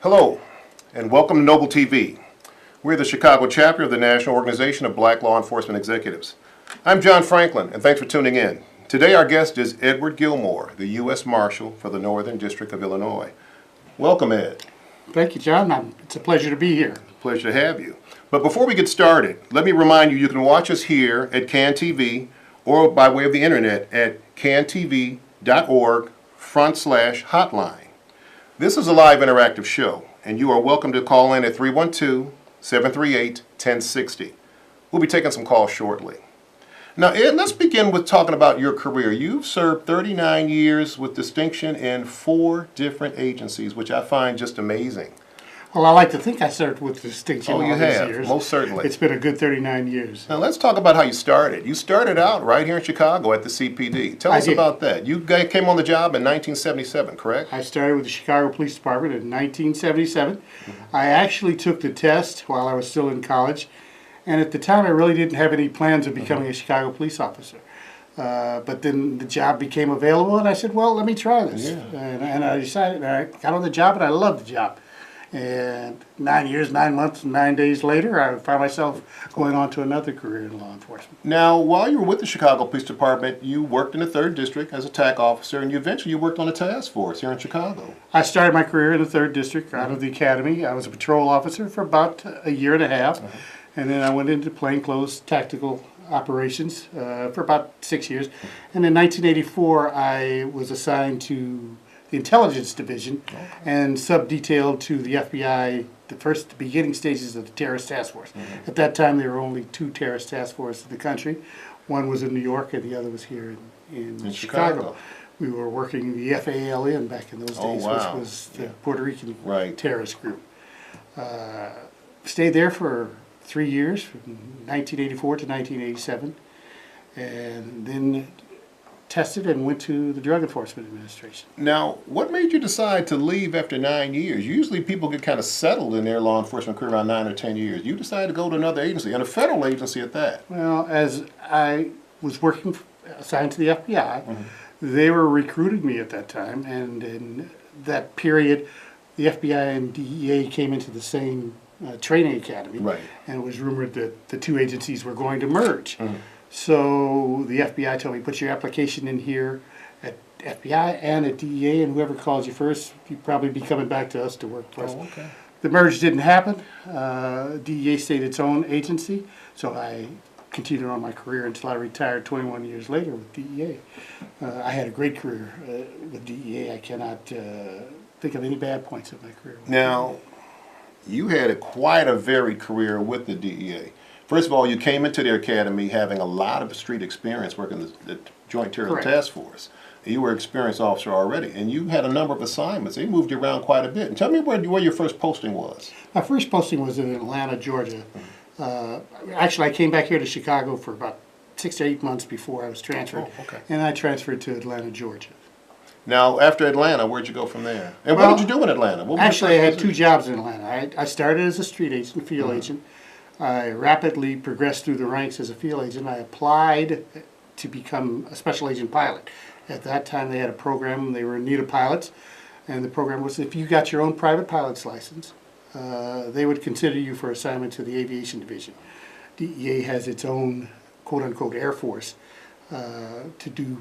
Hello, and welcome to Noble TV. We're the Chicago chapter of the National Organization of Black Law Enforcement Executives. I'm John Franklin, and thanks for tuning in. Today our guest is Edward Gilmore, the U.S. Marshal for the Northern District of Illinois. Welcome, Ed. Thank you, John. It's a pleasure to be here. Pleasure to have you. But before we get started, let me remind you, you can watch us here at CAN TV or by way of the internet at cantv.org/hotline. This is a live interactive show, and you are welcome to call in at 312-738-1060. We'll be taking some calls shortly. Now, Ed, let's begin with talking about your career. You've served 39 years with distinction in 4 different agencies, which I find just amazing. Well, I like to think I served with distinction all you these have, years. most certainly. It's been a good 39 years. Now, let's talk about how you started. You started out right here in Chicago at the CPD. Tell us about that. You came on the job in 1977, correct? I started with the Chicago Police Department in 1977. I actually took the test while I was still in college, and at the time I really didn't have any plans of becoming a Chicago police officer. But then the job became available, and I said, well, let me try this. Yeah. And I decided, I got on the job, and I loved the job. And 9 years, 9 months, and 9 days later, I found myself going on to another career in law enforcement. Now, while you were with the Chicago Police Department, you worked in the 3rd District as a TAC officer, and eventually you worked on the task force here in Chicago. I started my career in the 3rd District out of the academy. I was a patrol officer for about a year and a half, and then I went into plainclothes tactical operations for about 6 years. And in 1984, I was assigned to the intelligence division and sub-detailed to the FBI, the beginning stages of the terrorist task force. At that time, there were only 2 terrorist task forces in the country. One was in New York and the other was here in Chicago. We were working the FALN back in those days, which was the Puerto Rican terrorist group. Stayed there for 3 years, from 1984 to 1987, and then tested and went to the Drug Enforcement Administration. Now, what made you decide to leave after 9 years? Usually people get kind of settled in their law enforcement career around 9 or 10 years. You decided to go to another agency, and a federal agency at that. Well, as I was working, assigned to the FBI, they were recruiting me at that time, and in that period, the FBI and DEA came into the same training academy, and it was rumored that the 2 agencies were going to merge. So the FBI told me, put your application in here at FBI and at DEA, and whoever calls you first, you'll probably be coming back to us to work for us. The merge didn't happen. DEA stayed its own agency, so I continued on my career until I retired 21 years later with DEA. I had a great career with DEA. I cannot think of any bad points of my career. Now, you had quite a varied career with the DEA. First of all, you came into the academy having a lot of street experience working the Joint Terror Task Force. You were an experienced officer already, and you had a number of assignments. They moved you around quite a bit. And tell me where your first posting was. My first posting was in Atlanta, Georgia. Actually, I came back here to Chicago for about 6 to 8 months before I was transferred, and I transferred to Atlanta, Georgia. Now, after Atlanta, where'd you go from there? And what did you do in Atlanta? Actually, I had 2 jobs in Atlanta. I started as a street agent, field agent. I rapidly progressed through the ranks as a field agent. I applied to become a special agent pilot. At that time, they had a program. They were in need of pilots, and the program was if you got your own private pilot's license, they would consider you for assignment to the aviation division. DEA has its own quote-unquote Air Force to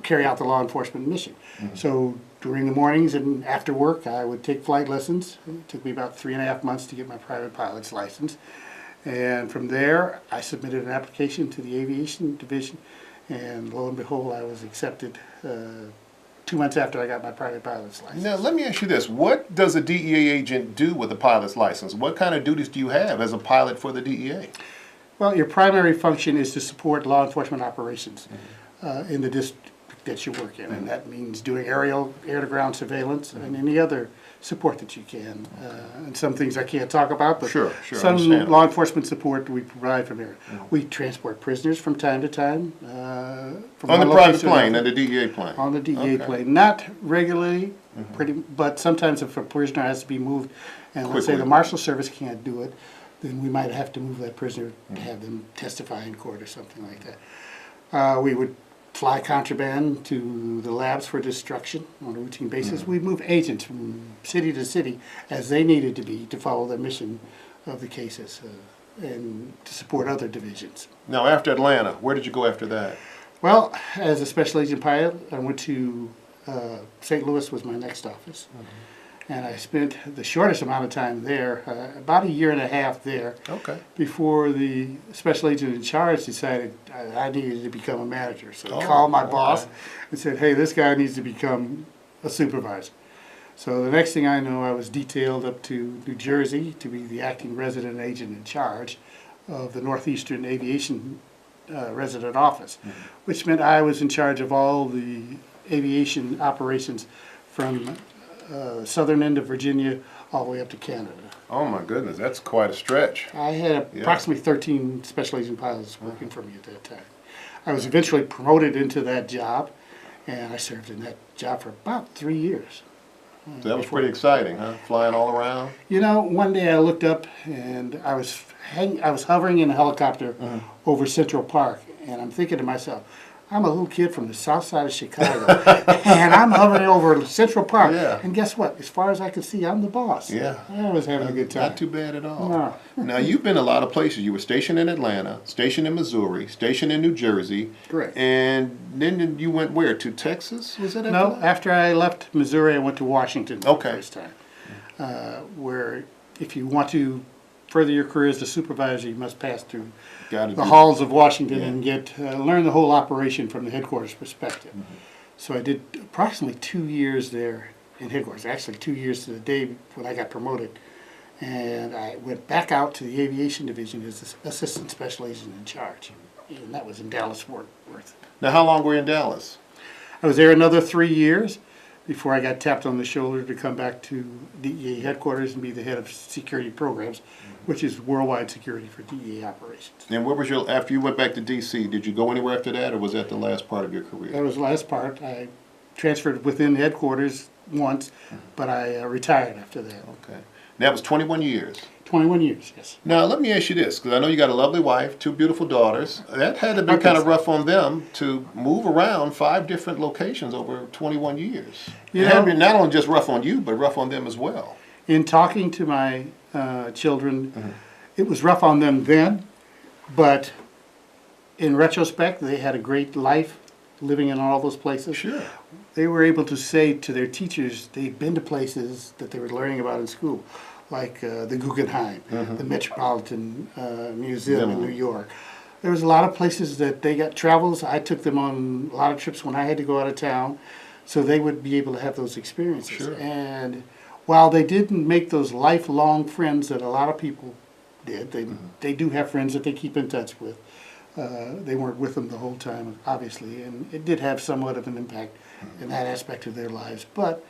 carry out the law enforcement mission. So during the mornings and after work, I would take flight lessons. It took me about 3.5 months to get my private pilot's license. And from there, I submitted an application to the aviation division, and lo and behold, I was accepted 2 months after I got my private pilot's license. Now, let me ask you this. What does a DEA agent do with a pilot's license? What kind of duties do you have as a pilot for the DEA? Well, your primary function is to support law enforcement operations in the district that you work in, and that means doing aerial, air-to-ground surveillance and any other support that you can. And some things I can't talk about, but some law enforcement support we provide from here. We transport prisoners from time to time. From on the private plane, on the DEA plane? On the DEA plane. Not regularly, but sometimes if a prisoner has to be moved, and let's say the Marshal Service can't do it, then we might have to move that prisoner to have them testify in court or something like that. We would fly contraband to the labs for destruction on a routine basis. We'd move agents from city to city as they needed to be to follow the mission of the cases and to support other divisions. Now, after Atlanta, where did you go after that? Well, as a special agent pilot, I went to St. Louis was my next office. And I spent the shortest amount of time there, about a year and a half there, Okay. before the special agent in charge decided I needed to become a manager. So I Oh, called my boss okay. and said, hey, this guy needs to become a supervisor. So the next thing I know, I was detailed up to New Jersey to be the acting resident agent in charge of the Northeastern Aviation resident office, which meant I was in charge of all the aviation operations from southern end of Virginia all the way up to Canada. Oh my goodness, that's quite a stretch. I had Yeah. approximately 13 special agent pilots working for me at that time. I was eventually promoted into that job, and I served in that job for about 3 years. So that was pretty exciting, huh? Flying all around. You know, one day I looked up and I was hovering in a helicopter over Central Park, and I'm thinking to myself, I'm a little kid from the south side of Chicago, and I'm hovering over Central Park. Yeah. And guess what? As far as I could see, I'm the boss. Yeah. I was having a good time. Not too bad at all. No. Now, you've been a lot of places. You were stationed in Atlanta, stationed in Missouri, stationed in New Jersey. Correct. And then you went where? To Texas? Was that after No, that? after I left Missouri, I went to Washington Okay. the first time, where if you want to further your career as a supervisor, you must pass through Gotta the do- halls of Washington Yeah. and get learn the whole operation from the headquarters perspective. So I did approximately 2 years there in headquarters, actually 2 years to the day when I got promoted. And I went back out to the aviation division as the assistant special agent in charge. And that was in Dallas, Fort Worth. Now, how long were you in Dallas? I was there another 3 years before I got tapped on the shoulder to come back to DEA headquarters and be the head of security programs, which is worldwide security for DEA operations. And what was your, after you went back to D.C., did you go anywhere after that, or was that the last part of your career? That was the last part. I transferred within headquarters once, but I retired after that. Okay. And that was 21 years. 21 years, yes. Now, let me ask you this, because I know you got a lovely wife, 2 beautiful daughters. That had to be kind of rough on them to move around 5 different locations over 21 years. You It had to know- be not only just rough on you, but rough on them as well. In talking to my children, it was rough on them then, but in retrospect, they had a great life living in all those places. Sure. They were able to say to their teachers they'd been to places that they were learning about in school, like the Guggenheim, the Metropolitan Museum in New York. There was a lot of places that they got travels. I took them on a lot of trips when I had to go out of town, so they would be able to have those experiences. Sure. And while they didn't make those lifelong friends that a lot of people did, they do have friends that they keep in touch with. They weren't with them the whole time, obviously, and it did have somewhat of an impact in that aspect of their lives. But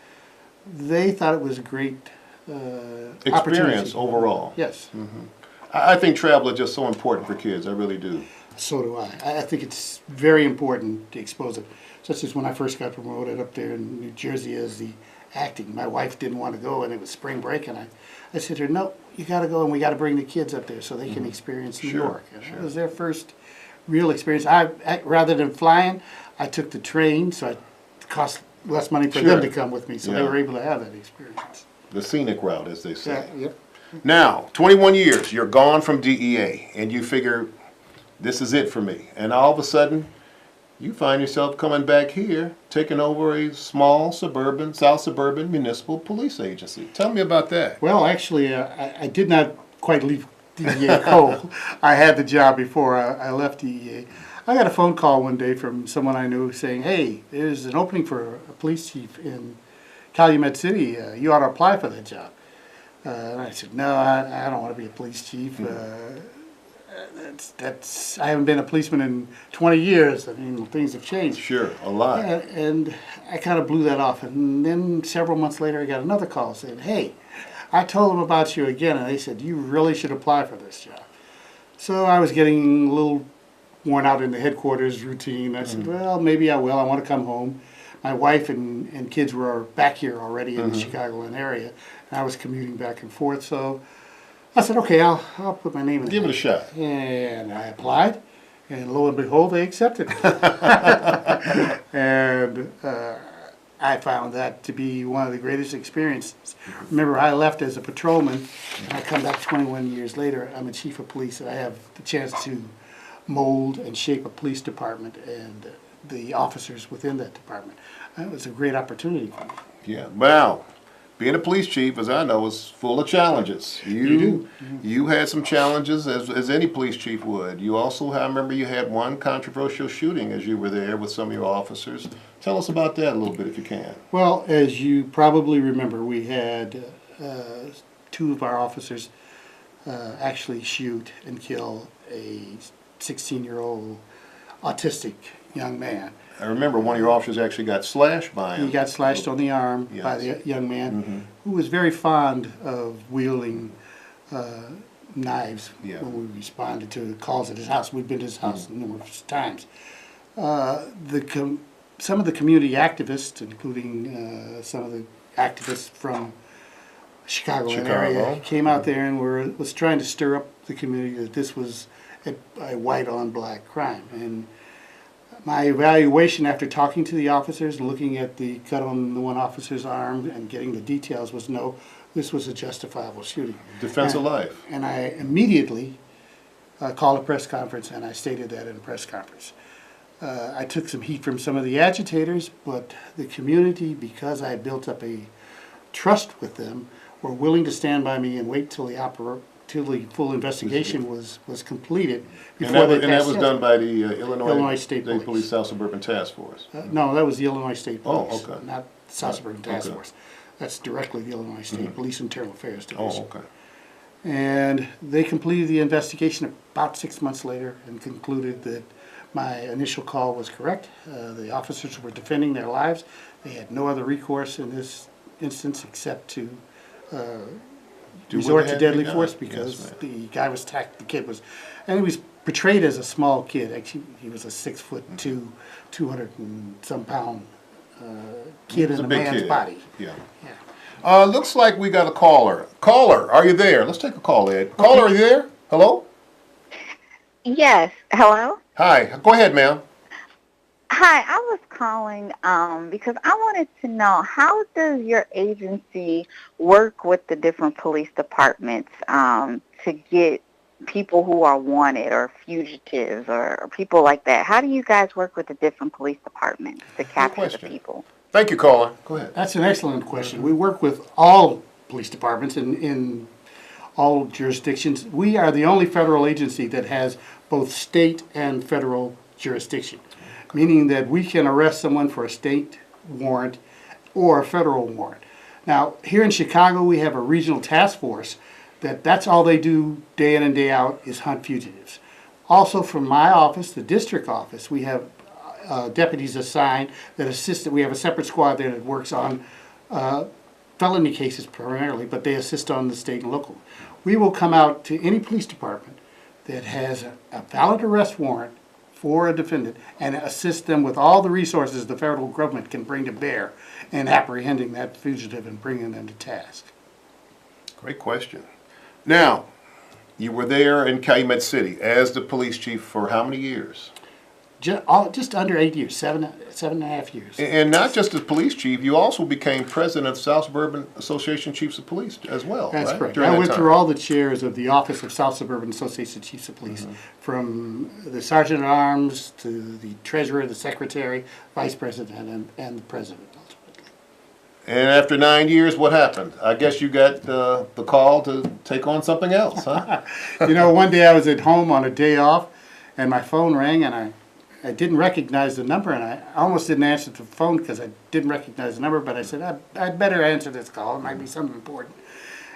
they thought it was a great Experience opportunity. overall. Yes, I think travel is just so important for kids. I really do. so do I. I think it's very important to expose them. Such as when I first got promoted up there in New Jersey as the acting. My wife didn't want to go, and it was spring break, and I said to her, no, you got to go, and we got to bring the kids up there so they can experience New Sure, York. And sure. That was their first real experience. Rather than flying, I took the train, so it cost less money for Sure. them to come with me, so they Yeah. were able to have that experience. The scenic route, as they say. Yeah. Now, 21 years, you're gone from DEA, and you figure, this is it for me. And all of a sudden, you find yourself coming back here, taking over a small suburban, south suburban municipal police agency. Tell me about that. Well, actually, I did not quite leave DEA cold. I had the job before I left DEA. I got a phone call one day from someone I knew saying, hey, there's an opening for a police chief in Calumet City. You ought to apply for that job. And I said, no, I don't want to be a police chief. I haven't been a policeman in 20 years. I mean, things have changed. Sure, a lot. And I kind of blew that off. And then several months later, I got another call saying, hey, I told them about you again, and they said, you really should apply for this job. So I was getting a little worn out in the headquarters routine. I said, well, maybe I will. I want to come home. My wife and kids were back here already in the Chicagoland area, and I was commuting back and forth. So I said, okay, I'll put my name in. Give it a shot. And I applied, And lo and behold, they accepted it. And I found that to be one of the greatest experiences. Remember, I left as a patrolman, and I come back 21 years later. I'm a chief of police, and I have the chance to mold and shape a police department and the officers within that department. It was a great opportunity for me. Yeah. Wow. Being a police chief, as I know, is full of challenges. You had some challenges, as any police chief would. You also, I remember you had one controversial shooting as you were there with some of your officers. Tell us about that a little bit if you can. Well, as you probably remember, we had two of our officers actually shoot and kill a 16-year-old autistic young man. I remember one of your officers actually got slashed by him. He got slashed on the arm by the young man who was very fond of wielding knives when we responded to calls at his house. We've been to his house numerous times. Some of the community activists, including some of the activists from Chicago area, came out there and was trying to stir up the community that this was a white-on-black crime. And my evaluation after talking to the officers and looking at the cut on the one officer's arm and getting the details was no, this was a justifiable shooting. Defense of life. And I immediately called a press conference, and I stated that in a press conference. I took some heat from some of the agitators, but the community, because I had built up a trust with them, were willing to stand by me and wait till the full investigation was completed before they passed. And that was done by the Illinois State Police South Suburban Task Force. No, that was the Illinois State Police, okay. not the South Suburban Task Force. That's directly the Illinois State Police Internal Affairs Division. Oh, okay. And they completed the investigation about 6 months later and concluded that my initial call was correct. The officers were defending their lives. They had no other recourse in this instance except to resort to deadly force because the guy was attacked, the kid was, and he was portrayed as a small kid. Actually, he was a 6'2", 200 and some pound kid in a man's body. Yeah. Looks like we got a caller. Caller, are you there? Let's take a call, Ed. Caller, are you there? Hello? Yes. Hello? Hi. Go ahead, ma'am. Hi, I was calling because I wanted to know, how does your agency work with the different police departments to get people who are wanted or fugitives or people like that? How do you guys work with the different police departments to capture the people? Thank you, caller. Go ahead. That's an excellent question. We work with all police departments in all jurisdictions. We are the only federal agency that has both state and federal jurisdiction, meaning that we can arrest someone for a state warrant or a federal warrant. Now, here in Chicago, we have a regional task force that's all they do day in and day out is hunt fugitives. Also, from my office, the district office, we have deputies assigned that assist. We have a separate squad there that works on felony cases primarily, but they assist on the state and local. We will come out to any police department that has a valid arrest warrant for a defendant and assist them with all the resources the federal government can bring to bear in apprehending that fugitive and bringing them to task. Great question. Now, you were there in Calumet City as the police chief for how many years? Just under 8 years, seven and a half years. And not just as police chief, you also became president of South Suburban Association Chiefs of Police as well. That's right? correct. During I that went time. through all the chairs of the Office of South Suburban Association Chiefs of Police, from the Sergeant at Arms to the Treasurer, the Secretary, Vice President, and the President ultimately. And after 9 years, what happened? I guess you got the call to take on something else, huh? You know, one day I was at home on a day off, and my phone rang, and I didn't recognize the number, and I almost didn't answer the phone because I didn't recognize the number, but I said, I'd better answer this call. It might be something important.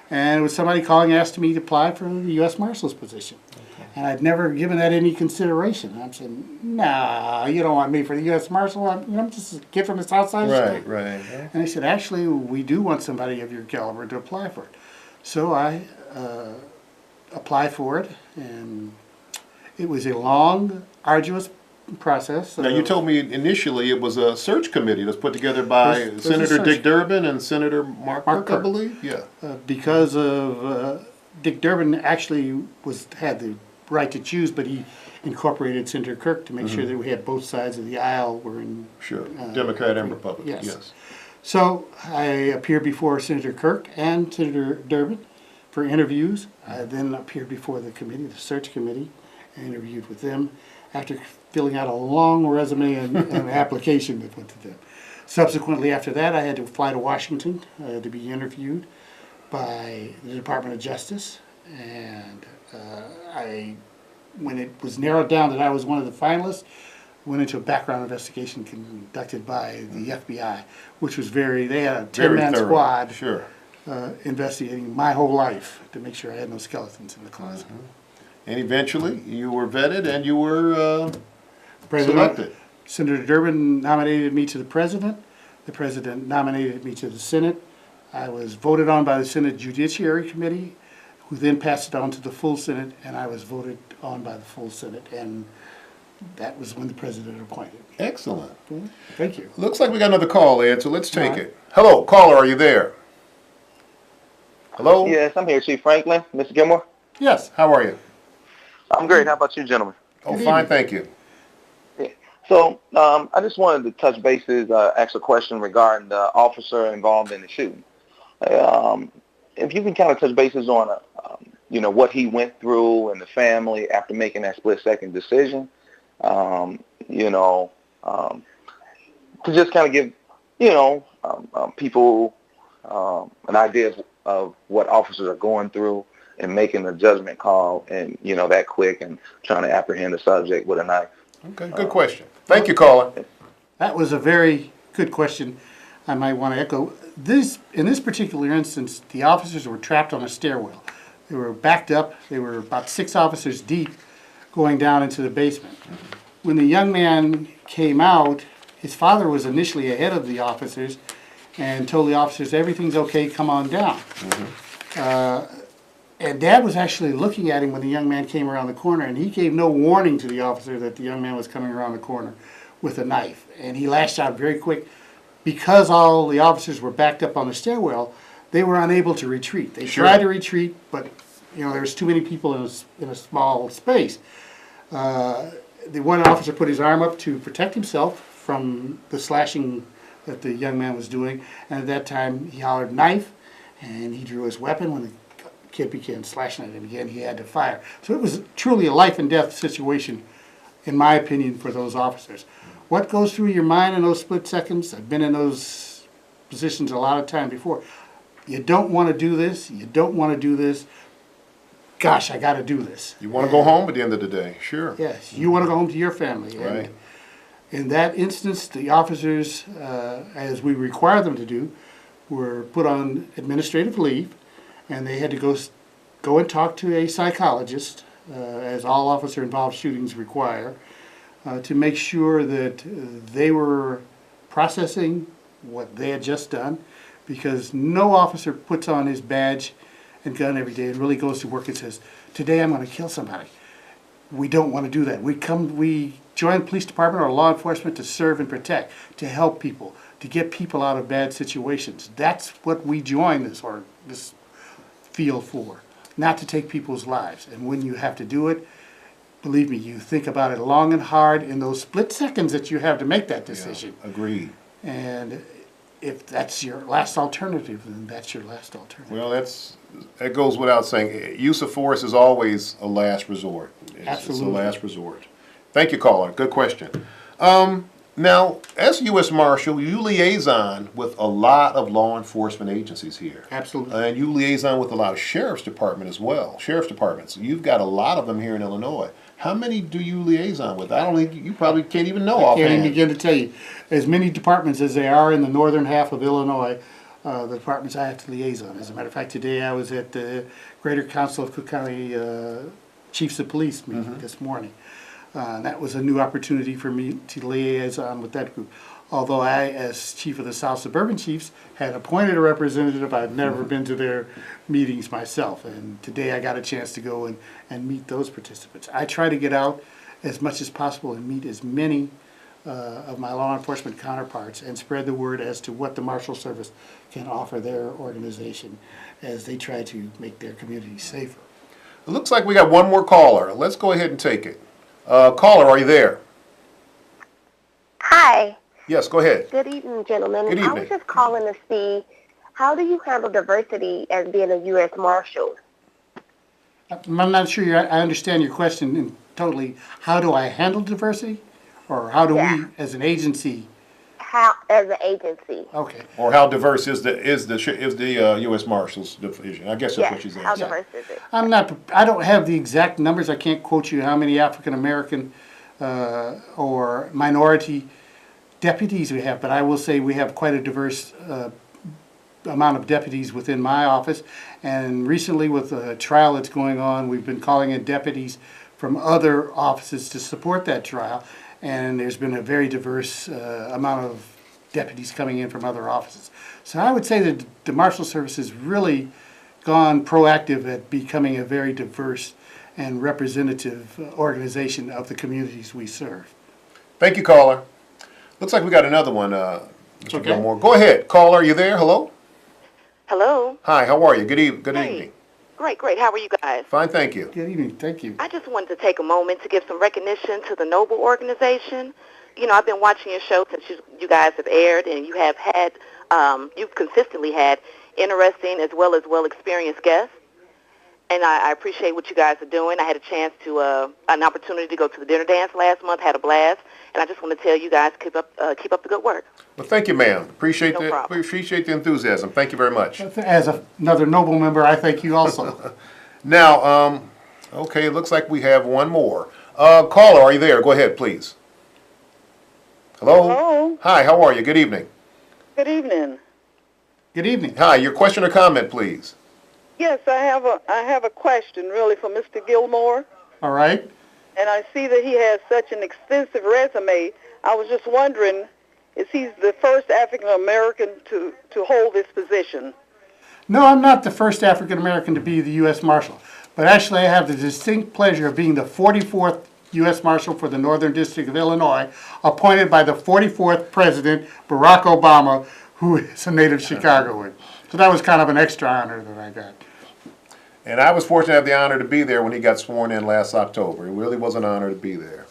And it was somebody calling asking me to apply for the US Marshal's position. Okay. And I'd never given that any consideration. I'm saying, nah, you don't want me for the US Marshal. I'm just a kid from the south side of the state. Right. And they said, actually, we do want somebody of your caliber to apply for it. So I applied for it, and it was a long, arduous process. Now, you told me initially it was a search committee that's put together by Senator Dick Durbin and Senator Mark Kirk, I believe. Yeah. Because of Dick Durbin actually had the right to choose, but he incorporated Senator Kirk to make sure that we had both sides of the aisle were in. Sure. Democrat and Republican. Yes. So I appeared before Senator Kirk and Senator Durbin for interviews. I then appeared before the committee, the search committee, and interviewed with them after filling out a long resume and application that went to them. Subsequently, after that, I had to fly to Washington to be interviewed by the Department of Justice, and when it was narrowed down that I was one of the finalists, went into a background investigation conducted by the FBI, which was they had a 10-man squad Sure. investigating my whole life to make sure I had no skeletons in the closet. And eventually, you were vetted and you were selected. Senator Durbin nominated me to the president. The president nominated me to the Senate. I was voted on by the Senate Judiciary Committee, who then passed it on to the full Senate, and I was voted on by the full Senate. And that was when the president appointed me. Excellent. Thank you. Looks like we got another call, Ed, so let's take it. Hello, caller, are you there? Hello? Yes, I'm here, Chief Franklin. Mr. Gilmore? Yes. How are you? I'm great. How about you, gentlemen? Oh, fine, thank you. Yeah. So I just wanted to touch bases, ask a question regarding the officer involved in the shooting. If you can kind of touch bases on, what he went through and the family after making that split-second decision, to just kind of give, people an idea of what officers are going through and making a judgment call and, that quick and trying to apprehend the subject with a knife. Okay, good question. Thank you, caller. That was a very good question. I might want to echo. In this particular instance, the officers were trapped on a stairwell. They were backed up. They were about 6 officers deep going down into the basement. When the young man came out, his father was initially ahead of the officers and told the officers, everything's okay, come on down. And Dad was actually looking at him when the young man came around the corner, and he gave no warning to the officer that the young man was coming around the corner with a knife. And he lashed out very quick. Because all the officers were backed up on the stairwell, they were unable to retreat. They tried to retreat, but there was too many people in a small space. The one officer put his arm up to protect himself from the slashing that the young man was doing, and at that time he hollered knife, and he drew his weapon. When the kid began slashing at him again, he had to fire. So it was truly a life and death situation, in my opinion, for those officers. What goes through your mind in those split seconds? I've been in those positions a lot of time before. You don't want to do this. You don't want to do this. Gosh, I got to do this. You want to go home at the end of the day, sure. Yes, you want to go home to your family. Right. And in that instance, the officers, as we require them to do, were put on administrative leave, and they had to go and talk to a psychologist, as all officer-involved shootings require, to make sure that they were processing what they had just done, because no officer puts on his badge and gun every day and really goes to work and says, today I'm going to kill somebody. We don't want to do that. We join the police department or law enforcement to serve and protect, to help people, to get people out of bad situations. That's what we join this field for, not to take people's lives. And when you have to do it, believe me, you think about it long and hard in those split seconds that you have to make that decision. Yeah, agreed. And if that's your last alternative, then that's your last alternative. Well, that goes without saying. Use of force is always a last resort. Absolutely. It's a last resort. Thank you, caller. Good question. Now, as U.S. Marshal, you liaison with a lot of law enforcement agencies here. Absolutely. And you liaison with a lot of sheriff's department as well. Sheriff's departments. You've got a lot of them here in Illinois. How many do you liaison with? I don't think you probably can't even know offhand. I can't even begin to tell you. As many departments as there are in the northern half of Illinois, the departments I have to liaison. As a matter of fact, today I was at the Greater Council of Cook County Chiefs of Police meeting this morning. That was a new opportunity for me to liaison with that group. Although I, as chief of the South Suburban Chiefs, had appointed a representative, I've never been to their meetings myself. And today I got a chance to go and meet those participants. I try to get out as much as possible and meet as many of my law enforcement counterparts and spread the word as to what the Marshal Service can offer their organization as they try to make their community safer. It looks like we got one more caller. Let's go ahead and take it. Caller, are you there? Hi. Yes, go ahead. Good evening, gentlemen. Good I was evening. just calling to see how do you handle diversity as being a U.S. Marshal? I'm not sure I understand your question totally. How do I handle diversity? Or how do Yeah. we, as an agency? How, as an agency? Okay. Or how diverse is the U.S. Marshals division? I guess that's Yes. what she's How asking. diverse is it? I don't have the exact numbers. I can't quote you how many African American or minority deputies we have, but I will say we have quite a diverse amount of deputies within my office. And recently, with a trial that's going on, we've been calling in deputies from other offices to support that trial. And there's been a very diverse amount of deputies coming in from other offices. So I would say that the Marshal Service has really gone proactive at becoming a very diverse and representative organization of the communities we serve. Thank you, caller. Looks like we got another one, Mr. Okay. Gilmore. Go ahead. Caller, are you there? Hello? Hello. Hi, how are you? Good evening. Great. How are you guys? Fine, thank you. Good evening. Thank you. I just wanted to take a moment to give some recognition to the Noble organization. You know, I've been watching your show since you guys have aired, and you have had, you've consistently had interesting as well as well-experienced guests. And I appreciate what you guys are doing. I had a chance to, an opportunity to go to the dinner dance last month, had a blast, and I just want to tell you guys keep up the good work. Well, thank you, ma'am. Appreciate No problem. appreciate the enthusiasm. Thank you very much. As another Noble member, I thank you also. Now, okay, it looks like we have one more. Caller, are you there? Go ahead, please. Hello? Hello. Hi, how are you? Good evening. Good evening. Good evening. Hi, your question or comment, please. Yes, I have a question really for Mr. Gilmore, All right. and I see that he has such an extensive resume. I was just wondering, is he the first African American to hold this position? No, I'm not the first African American to be the U.S. Marshal, but actually I have the distinct pleasure of being the 44th U.S. Marshal for the Northern District of Illinois, appointed by the 44th President, Barack Obama, who is a native Chicagoan. So that was kind of an extra honor that I got. And I was fortunate to have the honor to be there when he got sworn in last October. It really was an honor to be there.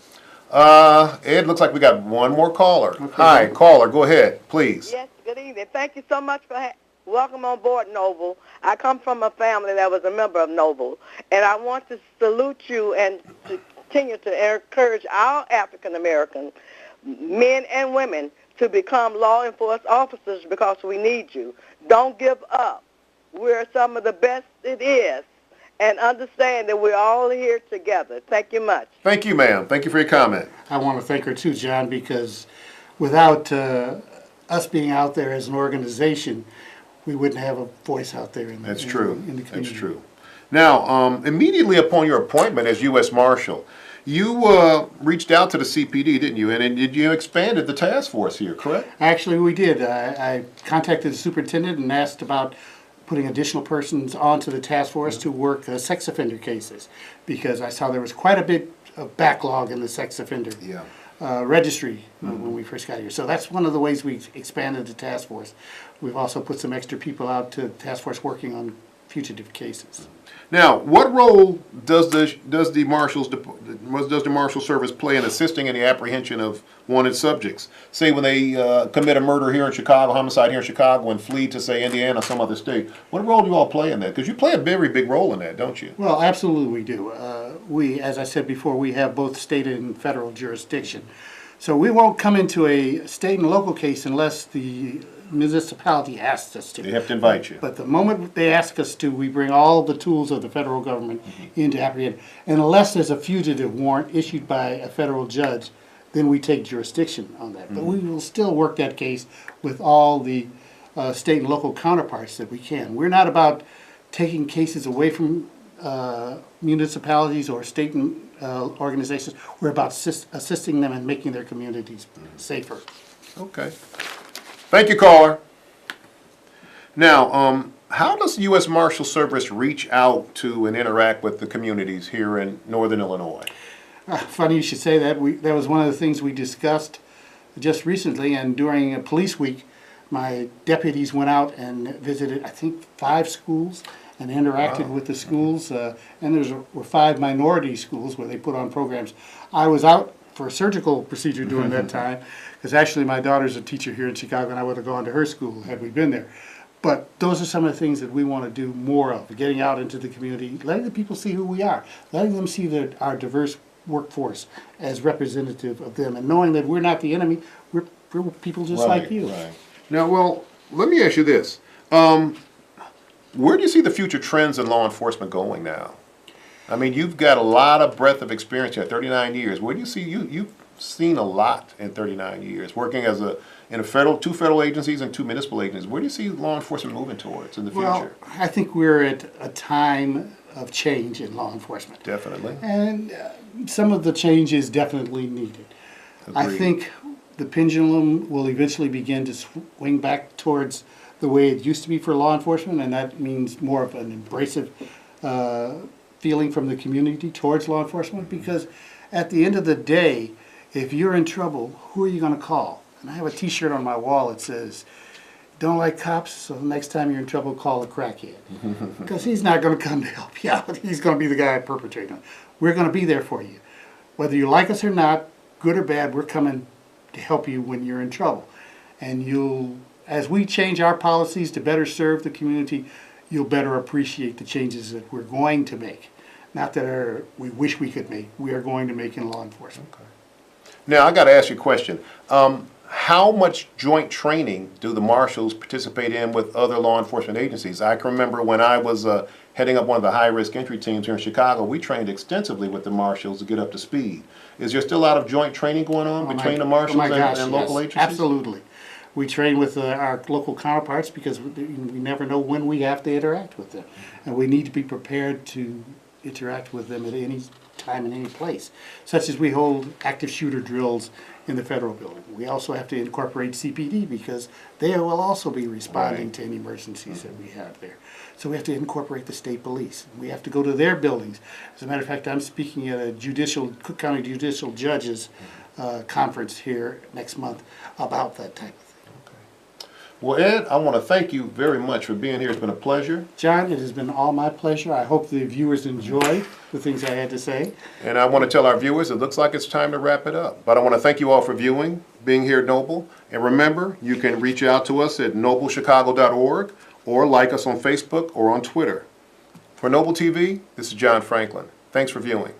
Ed, looks like we got one more caller. Okay. Hi, caller, go ahead, please. Yes, good evening. Thank you so much for welcome on board, Noble. I come from a family that was a member of Noble, and I want to salute you and to continue to encourage our African American men and women to become law enforcement officers because we need you. Don't give up. We're some of the best it is. And understand that we're all here together. Thank you much. Thank you, ma'am. Thank you for your comment. I want to thank her too, John, because without us being out there as an organization, we wouldn't have a voice out there in the, That's true. in the community. That's true. Now, immediately upon your appointment as U.S. Marshal, you reached out to the CPD, didn't you? And you expanded the task force here, correct? Actually, we did. I contacted the superintendent and asked about putting additional persons onto the task force to work sex offender cases, because I saw there was quite a bit of backlog in the sex offender registry when we first got here. So that's one of the ways we expanded the task force. We've also put some extra people out to the task force working on fugitive cases. Now, what role does the Marshal Service play in assisting in the apprehension of wanted subjects? Say when they commit a murder here in Chicago, homicide here in Chicago, and flee to, say, Indiana or some other state. What role do you all play in that? Because you play a very big role in that, don't you? Well, absolutely we do. We, as I said before, we have both state and federal jurisdiction. So we won't come into a state and local case unless the municipality asks us to. They have to invite you. But the moment they ask us to, we bring all the tools of the federal government into apprehend. And unless there's a fugitive warrant issued by a federal judge, then we take jurisdiction on that. But we will still work that case with all the state and local counterparts that we can. We're not about taking cases away from municipalities or state organizations. We're about assisting them in making their communities safer. Okay. Thank you, caller. Now, how does the U.S. Marshal Service reach out to and interact with the communities here in Northern Illinois? Funny you should say that. That was one of the things we discussed just recently, and during a police week, my deputies went out and visited, I think, 5 schools and interacted with the schools. And were 5 minority schools where they put on programs. I was out for a surgical procedure during that time, because actually my daughter's a teacher here in Chicago, and I would have gone to her school had we been there. But those are some of the things that we want to do more of, getting out into the community, letting the people see who we are, letting them see our diverse workforce as representative of them, and knowing that we're not the enemy, we're people just like you. Right. Now, well, let me ask you this. Where do you see the future trends in law enforcement going now? I mean, you've got a lot of breadth of experience here, 39 years. Where do you see, you've seen a lot in 39 years, working as in 2 federal agencies and 2 municipal agencies. Where do you see law enforcement moving towards in the future? Well, I think we're at a time of change in law enforcement. Definitely. And some of the change is definitely needed. I Agreed. think the pendulum will eventually begin to swing back towards the way it used to be for law enforcement, and that means more of an embracive feeling from the community towards law enforcement, because at the end of the day, if you're in trouble, who are you going to call? And I have a t-shirt on my wall that says, "Don't like cops, so the next time you're in trouble, call a crackhead." Because he's not going to come to help you out. He's going to be the guy perpetrating it. We're going to be there for you. Whether you like us or not, good or bad, we're coming to help you when you're in trouble. And as we change our policies to better serve the community, you'll better appreciate the changes that we're going to make. Not that we wish we could make, we are going to make in law enforcement. Okay. Now, I got to ask you a question. How much joint training do the marshals participate in with other law enforcement agencies? I can remember when I was heading up one of the high-risk entry teams here in Chicago, we trained extensively with the marshals to get up to speed. Is there still a lot of joint training going on between the marshals and local agencies? Absolutely. We train with our local counterparts because we never know when we have to interact with them. And we need to be prepared to interact with them at any time in any place, such as we hold active shooter drills in the federal building. We also have to incorporate CPD because they will also be responding to any emergencies that we have there. So we have to incorporate the state police. We have to go to their buildings. As a matter of fact, I'm speaking at a Cook County Judicial Judges conference here next month about that type of thing. Well, Ed, I want to thank you very much for being here. It's been a pleasure. John, it has been all my pleasure. I hope the viewers enjoyed the things I had to say. And I want to tell our viewers it looks like it's time to wrap it up. But I want to thank you all for viewing, being here at Noble. And remember, you can reach out to us at noblechicago.org or like us on Facebook or on Twitter. For Noble TV, this is John Franklin. Thanks for viewing.